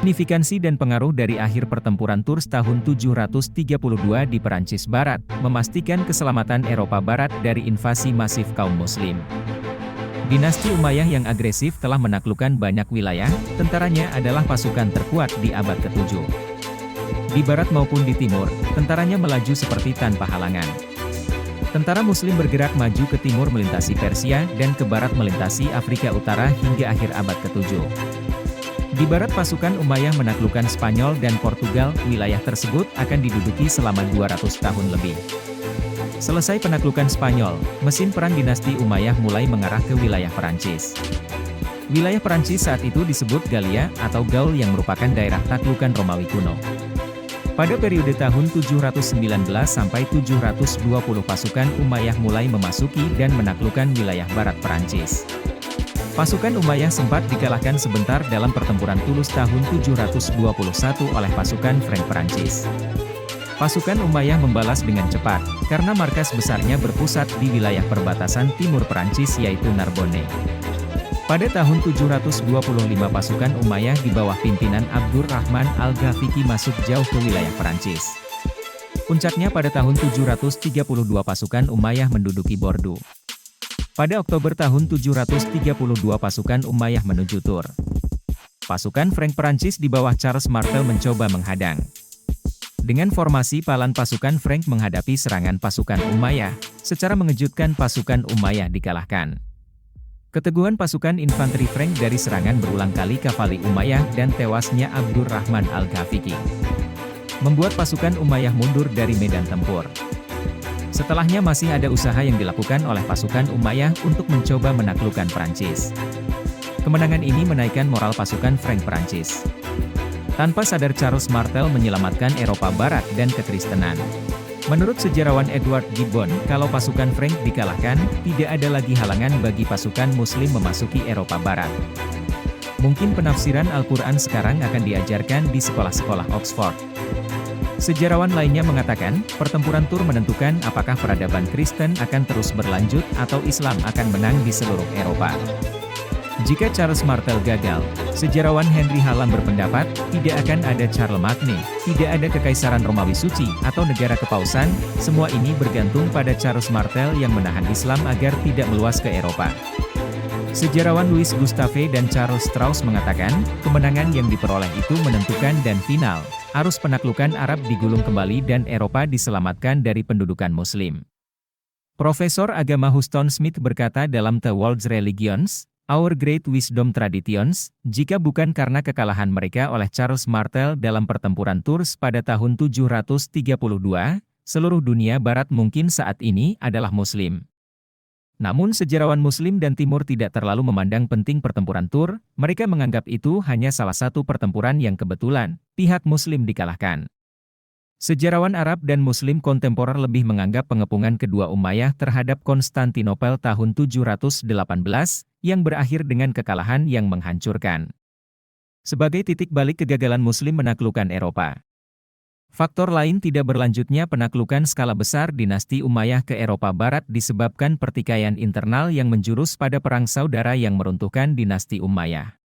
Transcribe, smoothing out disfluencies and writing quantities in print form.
Signifikansi dan pengaruh dari akhir pertempuran Tours tahun 732 di Perancis Barat, memastikan keselamatan Eropa Barat dari invasi masif kaum Muslim. Dinasti Umayyah yang agresif telah menaklukkan banyak wilayah, tentaranya adalah pasukan terkuat di abad ke-7. Di barat maupun di timur, tentaranya melaju seperti tanpa halangan. Tentara Muslim bergerak maju ke timur melintasi Persia dan ke barat melintasi Afrika Utara hingga akhir abad ke-7. Di barat pasukan Umayyah menaklukkan Spanyol dan Portugal, wilayah tersebut akan diduduki selama 200 tahun lebih. Selesai penaklukan Spanyol, mesin perang dinasti Umayyah mulai mengarah ke wilayah Perancis. Wilayah Perancis saat itu disebut Galia atau Gaul yang merupakan daerah taklukan Romawi kuno. Pada periode tahun 719 sampai 720 pasukan Umayyah mulai memasuki dan menaklukkan wilayah barat Perancis. Pasukan Umayyah sempat dikalahkan sebentar dalam pertempuran Toulouse tahun 721 oleh pasukan Frank Perancis. Pasukan Umayyah membalas dengan cepat, karena markas besarnya berpusat di wilayah perbatasan timur Perancis yaitu Narbonne. Pada tahun 725 pasukan Umayyah di bawah pimpinan Abdurrahman Al-Ghafiqi masuk jauh ke wilayah Perancis. Puncaknya pada tahun 732 pasukan Umayyah menduduki Bordeaux. Pada Oktober tahun 732 pasukan Umayyah menuju Tours. Pasukan Frank Perancis di bawah Charles Martel mencoba menghadang. Dengan formasi palan pasukan Frank menghadapi serangan pasukan Umayyah, secara mengejutkan pasukan Umayyah dikalahkan. Keteguhan pasukan infanteri Frank dari serangan berulang kali kavali Umayyah dan tewasnya Abdurrahman Al-Ghafiqi membuat pasukan Umayyah mundur dari medan tempur. Setelahnya masih ada usaha yang dilakukan oleh pasukan Umayyah untuk mencoba menaklukkan Perancis. Kemenangan ini menaikkan moral pasukan Frank Perancis. Tanpa sadar Charles Martel menyelamatkan Eropa Barat dan kekristenan. Menurut sejarawan Edward Gibbon, kalau pasukan Frank dikalahkan, tidak ada lagi halangan bagi pasukan Muslim memasuki Eropa Barat. Mungkin penafsiran Al-Quran sekarang akan diajarkan di sekolah-sekolah Oxford. Sejarawan lainnya mengatakan, pertempuran Tours menentukan apakah peradaban Kristen akan terus berlanjut atau Islam akan menang di seluruh Eropa. Jika Charles Martel gagal, sejarawan Henry Hallam berpendapat, tidak akan ada Charlemagne, tidak ada Kekaisaran Romawi Suci, atau negara kepausan, semua ini bergantung pada Charles Martel yang menahan Islam agar tidak meluas ke Eropa. Sejarawan Louis Gustave dan Charles Strauss mengatakan, kemenangan yang diperoleh itu menentukan dan final. Arus penaklukan Arab digulung kembali dan Eropa diselamatkan dari pendudukan Muslim. Profesor agama Huston Smith berkata dalam The World's Religions, Our Great Wisdom Traditions, jika bukan karena kekalahan mereka oleh Charles Martel dalam pertempuran Tours pada tahun 732, seluruh dunia Barat mungkin saat ini adalah Muslim. Namun sejarawan Muslim dan Timur tidak terlalu memandang penting pertempuran Tours, mereka menganggap itu hanya salah satu pertempuran yang kebetulan, pihak Muslim dikalahkan. Sejarawan Arab dan Muslim kontemporer lebih menganggap pengepungan kedua Umayyah terhadap Konstantinopel tahun 718, yang berakhir dengan kekalahan yang menghancurkan. Sebagai titik balik kegagalan Muslim menaklukkan Eropa. Faktor lain tidak berlanjutnya penaklukan skala besar dinasti Umayyah ke Eropa Barat disebabkan pertikaian internal yang menjurus pada perang saudara yang meruntuhkan dinasti Umayyah.